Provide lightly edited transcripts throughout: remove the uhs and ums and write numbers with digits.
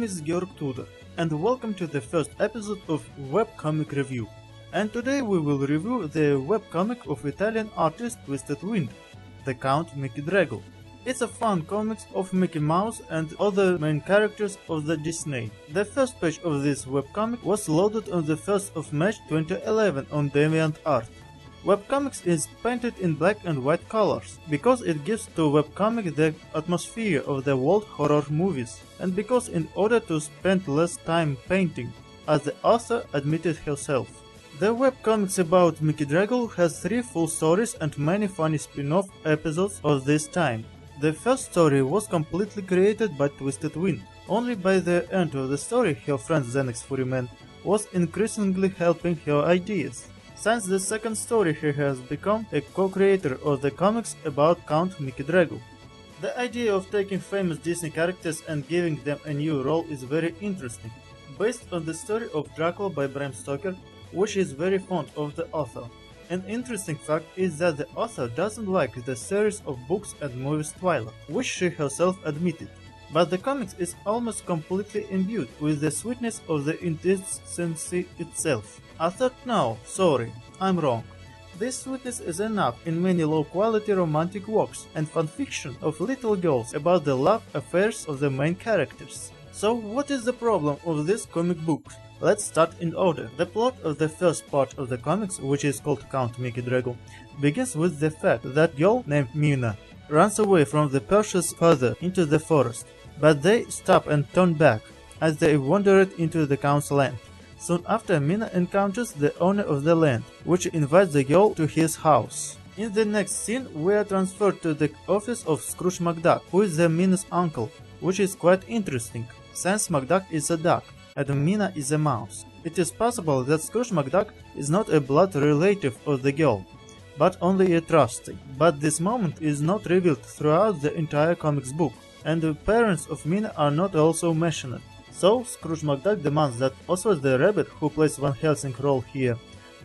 is Georg Tudor, and welcome to the first episode of Webcomic Review. And today we will review the webcomic of Italian artist Twisted Wind, the Count Mickey Dragul. It's a fun comic of Mickey Mouse and other main characters of the Disney. The first page of this webcomic was loaded on the 1st of March 2011 on DeviantArt. Webcomics is painted in black and white colors, because it gives to webcomic the atmosphere of the old horror movies, and because in order to spend less time painting, as the author admitted herself. The webcomics about Mickey Dragul has 3 full stories and many funny spin-off episodes of this time. The first story was completely created by Twisted Wind. Only by the end of the story her friend Xanax Furyman was increasingly helping her ideas. Since the second story he has become a co-creator of the comics about Count Mickey Dragul. The idea of taking famous Disney characters and giving them a new role is very interesting, based on the story of Dracula by Bram Stoker, which is very fond of the author. An interesting fact is that the author doesn't like the series of books and movies Twilight, which she herself admitted. But the comics is almost completely imbued with the sweetness of the indecency itself. I thought no, sorry, I'm wrong. This sweetness is enough in many low-quality romantic works and fanfiction of little girls about the love affairs of the main characters. So what is the problem of this comic book? Let's start in order. The plot of the first part of the comics, which is called Count Mickey Dragul, begins with the fact that girl named Mina runs away from the Persia's father into the forest, but they stop and turn back as they wandered into the Count's land. Soon after, Mina encounters the owner of the land, which invites the girl to his house. In the next scene, we are transferred to the office of Scrooge McDuck, who is the Mina's uncle, which is quite interesting, since McDuck is a duck and Mina is a mouse. It is possible that Scrooge McDuck is not a blood relative of the girl, but only a trustee. But this moment is not revealed throughout the entire comics book, and the parents of Mina are not also mentioned. So Scrooge McDuck demands that Oswald the Rabbit, who plays Van Helsing's role here,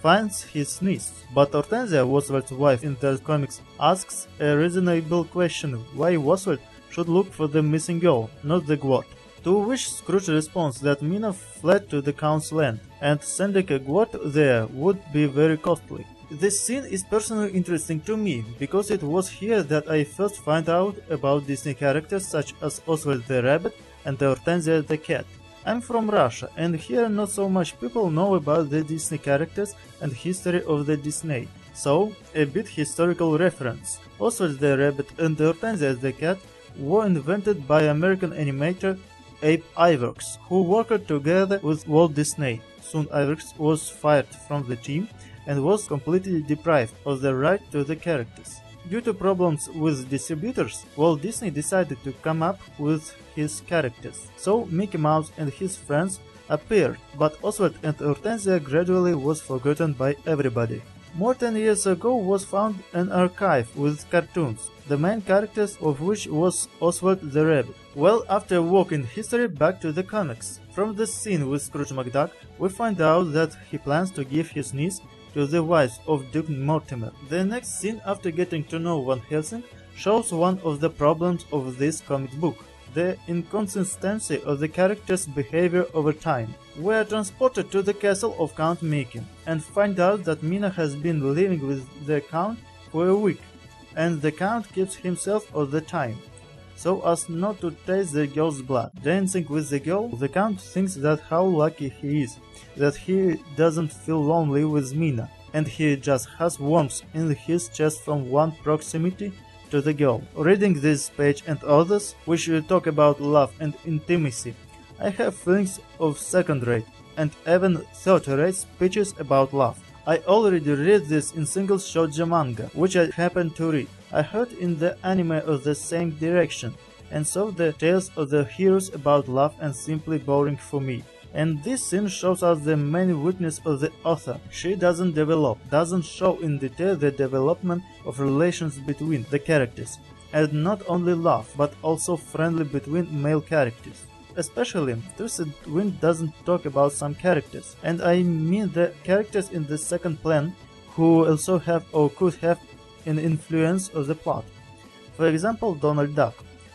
finds his niece. But Hortensia, Oswald's wife in the comics, asks a reasonable question why Oswald should look for the missing girl, not the Gwot. To which Scrooge responds that Mina fled to the Count's land, and sending a Gwot there would be very costly. This scene is personally interesting to me, because it was here that I first found out about Disney characters such as Oswald the Rabbit and Hortensia the cat. I'm from Russia, and here not so much people know about the Disney characters and history of the Disney. So, a bit historical reference. Oswald the Rabbit and Hortensia the cat were invented by American animator Abe Iwerks, who worked together with Walt Disney. Soon Iwerks was fired from the team and was completely deprived of the right to the characters. Due to problems with distributors, Walt Disney decided to come up with his characters. So Mickey Mouse and his friends appeared, but Oswald and Hortensia gradually was forgotten by everybody. More than 10 years ago was found an archive with cartoons, the main characters of which was Oswald the Rabbit. Well, after a walk in history, back to the comics. From the scene with Scrooge McDuck, we find out that he plans to give his niece to the wife of Duke Mortimer. The next scene, after getting to know Van Helsing, shows one of the problems of this comic book, the inconsistency of the character's behavior over time. We are transported to the castle of Count Mickey and find out that Mina has been living with the Count for a week, and the Count keeps himself all the time, so as not to taste the girl's blood. Dancing with the girl, the Count thinks that how lucky he is, that he doesn't feel lonely with Mina, and he just has warmth in his chest from one proximity to the girl. Reading this page and others, which talk about love and intimacy, I have feelings of second-rate and even third-rate speeches about love. I already read this in single shoujo manga, which I happened to read. I heard in the anime of the same direction, and saw the tales of the heroes about love and simply boring for me. And this scene shows us the main weakness of the author. She doesn't show in detail the development of relations between the characters, and not only love, but also friendly between male characters. Especially, Twisted Wind doesn't talk about some characters, and I mean the characters in the second plan who also have or could have an influence of the plot. For example, Donald Duck,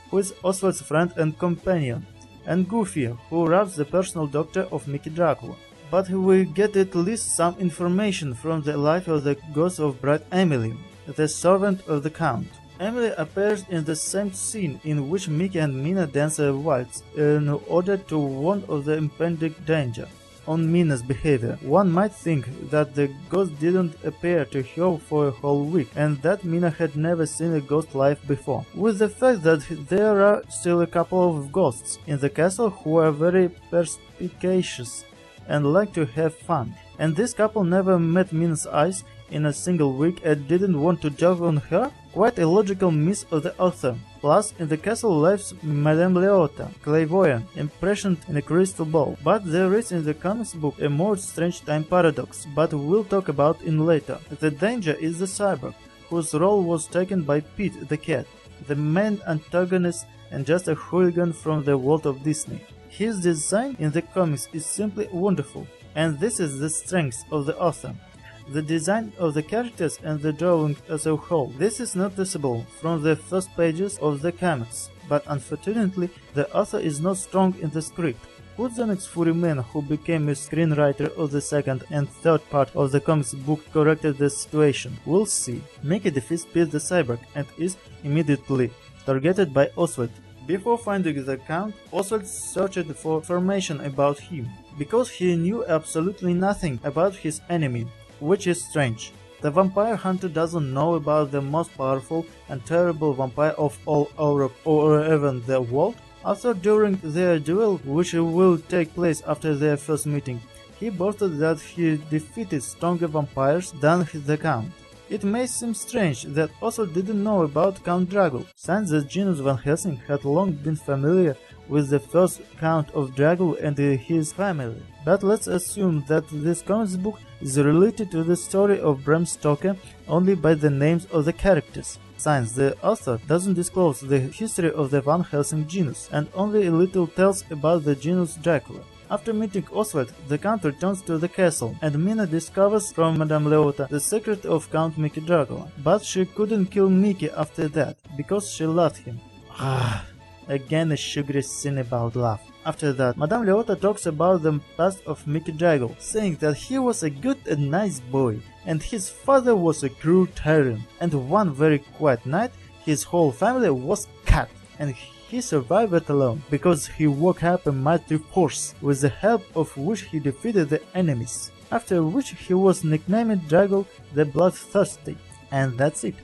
who is Oswald's friend and companion, and Goofy, who runs the personal doctor of Mickey Dragul. But we get at least some information from the life of the ghost of Bride Emily, the servant of the Count. Emily appears in the same scene in which Mickey and Mina dance a waltz in order to warn of the impending danger. On Mina's behavior, one might think that the ghost didn't appear to her for a whole week and that Mina had never seen a ghost live before. With the fact that there are still a couple of ghosts in the castle who are very perspicacious and like to have fun, and this couple never met Mina's eyes in a single week and didn't want to jog on her? Quite a logical miss of the author. Plus, in the castle lives Madame Leota, clairvoyant, imprisoned in a crystal ball. But there is in the comics book a more strange time paradox, but we'll talk about it later. The danger is the cyborg, whose role was taken by Pete the cat, the main antagonist and just a hooligan from the world of Disney. His design in the comics is simply wonderful, and this is the strength of the author. The design of the characters and the drawing as a whole. This is noticeable from the first pages of the comics, but unfortunately the author is not strong in the script. Could the next Furyman, who became a screenwriter of the second and third part of the comics book, corrected the situation? We'll see. Mickey defeats Pete the Cyborg and is immediately targeted by Oswald. Before finding the Count, Oswald searched for information about him, because he knew absolutely nothing about his enemy. Which is strange. The vampire hunter doesn't know about the most powerful and terrible vampire of all Europe or even the world. After during their duel, which will take place after their first meeting, he boasted that he defeated stronger vampires than the Count. It may seem strange that Oswald didn't know about Count Dragul, since the Genus Van Helsing had long been familiar with the first Count of Dragul and his family. But let's assume that this comics book is related to the story of Bram Stoker only by the names of the characters, since the author doesn't disclose the history of the Van Helsing genus and only a little tells about the genus Dracula. After meeting Oswald, the Count returns to the castle, and Mina discovers from Madame Leota the secret of Count Mickey Dracula. But she couldn't kill Mickey after that, because she loved him. Again a sugary scene about love. After that, Madame Leota talks about the past of Mickey Dragul, saying that he was a good and nice boy, and his father was a cruel tyrant, and one very quiet night his whole family was cut, and he survived it alone, because he woke up a mighty force, with the help of which he defeated the enemies, after which he was nicknamed Dragul the Bloodthirsty, and that's it.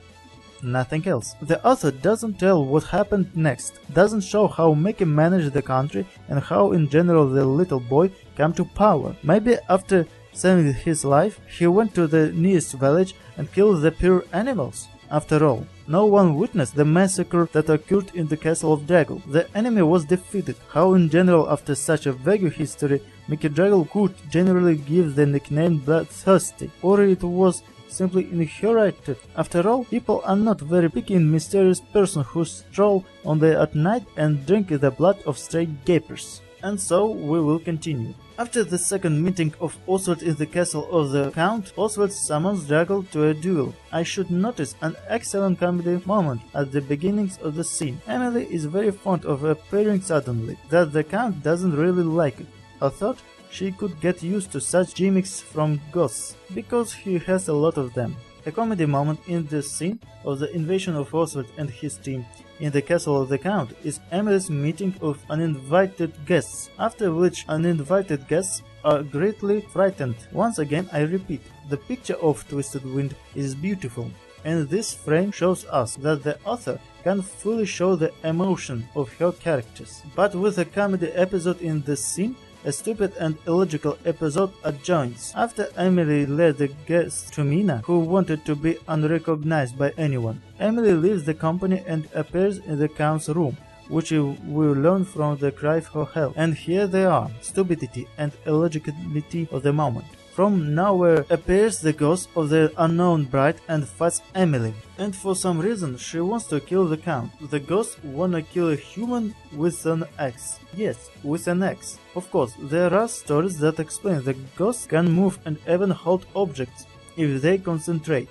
Nothing else. The author doesn't tell what happened next, doesn't show how Mickey managed the country and how in general the little boy came to power. Maybe after saving his life, he went to the nearest village and killed the poor animals. After all, no one witnessed the massacre that occurred in the castle of Dragul. The enemy was defeated. How in general after such a vague history, Mickey Dragul could generally give the nickname Bloodthirsty, or it was simply inherited. After all, people are not very picky in mysterious person who stroll on there at night and drink the blood of stray gapers. And so we will continue. After the second meeting of Oswald in the castle of the Count, Oswald summons Dragul to a duel. I should notice an excellent comedy moment at the beginnings of the scene. Emily is very fond of appearing suddenly, that the Count doesn't really like it. I thought she could get used to such gimmicks from ghosts, because he has a lot of them. A comedy moment in the scene of the invasion of Oswald and his team in the castle of the Count is Emily's meeting of uninvited guests, after which uninvited guests are greatly frightened. Once again I repeat, the picture of Twisted Wind is beautiful, and this frame shows us that the author can fully show the emotion of her characters. But with a comedy episode in this scene, a stupid and illogical episode adjoins. After Emily led the guests to Mina, who wanted to be unrecognized by anyone, Emily leaves the company and appears in the Count's room, which we learn from the cry for help. And here they are, stupidity and illogicality of the moment. From nowhere appears the ghost of the unknown bride and fights Emily. And for some reason she wants to kill the Count. The ghost wanna kill a human with an axe. Yes, with an axe. Of course, there are stories that explain the ghosts can move and even hold objects if they concentrate.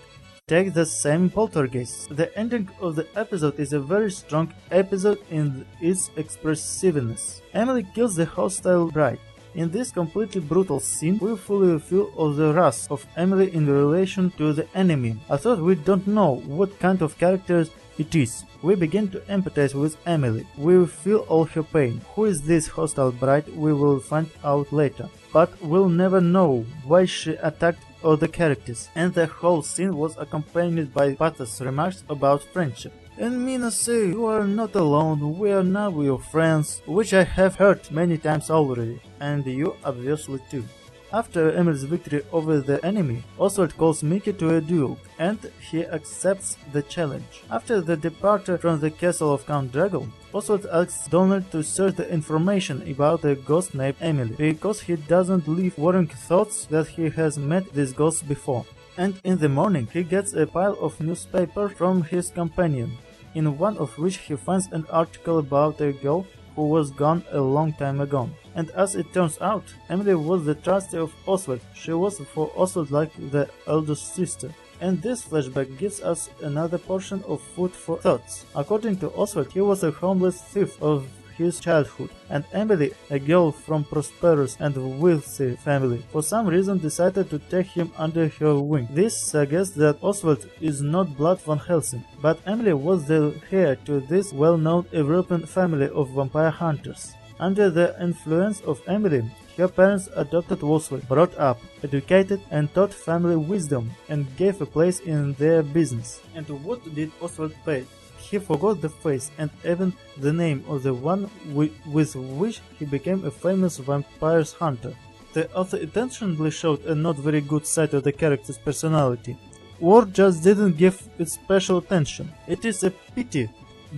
Take the same Poltergeist. The ending of the episode is a very strong episode in its expressiveness. Emily kills the hostile bride. In this completely brutal scene, we fully feel of the wrath of Emily in relation to the enemy. I thought we don't know what kind of character it is. We begin to empathize with Emily. We feel all her pain. Who is this hostile bride? We will find out later. But we'll never know why she attacked other characters. And the whole scene was accompanied by Pat's remarks about friendship. And Mina say, "You are not alone, we are now your friends," which I have heard many times already, and you obviously too. After Emily's victory over the enemy, Oswald calls Mickey to a duel, and he accepts the challenge. After the departure from the castle of Count Dragul, Oswald asks Donald to search the information about a ghost named Emily, because he doesn't leave worrying thoughts that he has met this ghost before. And in the morning, he gets a pile of newspapers from his companion, in one of which he finds an article about a girl who was gone a long time ago. And as it turns out, Emily was the trustee of Oswald. She was for Oswald like the eldest sister. And this flashback gives us another portion of food for thoughts. According to Oswald, he was a homeless thief of his childhood, and Emily, a girl from prosperous and wealthy family, for some reason decided to take him under her wing. This suggests that Oswald is not blood von Helsing, but Emily was the heir to this well-known European family of vampire hunters. Under the influence of Emily, her parents adopted Oswald, brought up, educated, and taught family wisdom, and gave a place in their business. And what did Oswald pay? He forgot the face and even the name of the one with which he became a famous vampire hunter. The author intentionally showed a not very good side of the character's personality, or just didn't give it special attention. It is a pity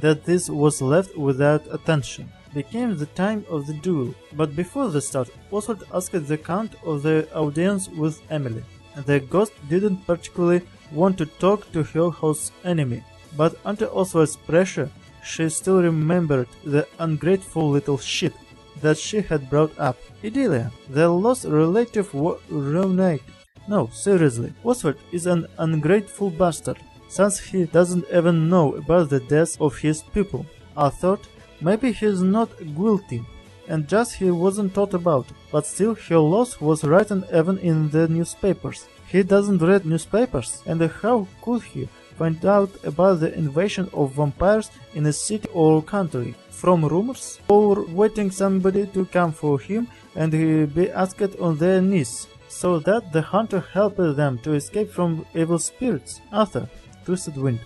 that this was left without attention. Became the time of the duel, but before the start, Oswald asked the count of the audience with Emily. The ghost didn't particularly want to talk to her host's enemy, but under Oswald's pressure, she still remembered the ungrateful little shit that she had brought up. Idylia, the lost relative, reunited. No, seriously, Oswald is an ungrateful bastard, since he doesn't even know about the death of his people. I thought maybe he's not guilty, and just he wasn't thought about, but still her loss was written even in the newspapers. He doesn't read newspapers, and how could he find out about the invasion of vampires in a city or country? From rumors? Or waiting somebody to come for him and he be asked on their knees, so that the hunter helped them to escape from evil spirits? Arthur, Twisted Wind.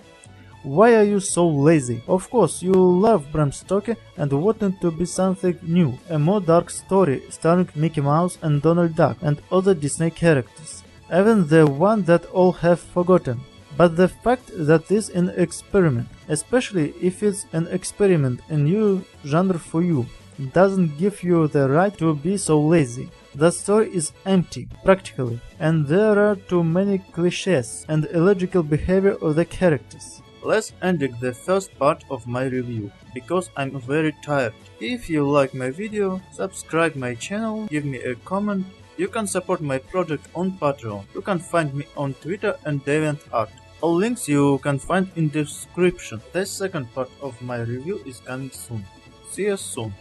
Why are you so lazy? Of course, you love Bram Stoker and wanted to be something new, a more dark story starring Mickey Mouse and Donald Duck and other Disney characters, even the one that all have forgotten. But the fact that this is an experiment, especially if it's an experiment, a new genre for you, doesn't give you the right to be so lazy. The story is empty, practically, and there are too many cliches and illogical behavior of the characters. Let's end the first part of my review, because I'm very tired. If you like my video, subscribe my channel, give me a comment. You can support my project on Patreon. You can find me on Twitter and DeviantArt. All links you can find in the description. The second part of my review is coming soon. See you soon.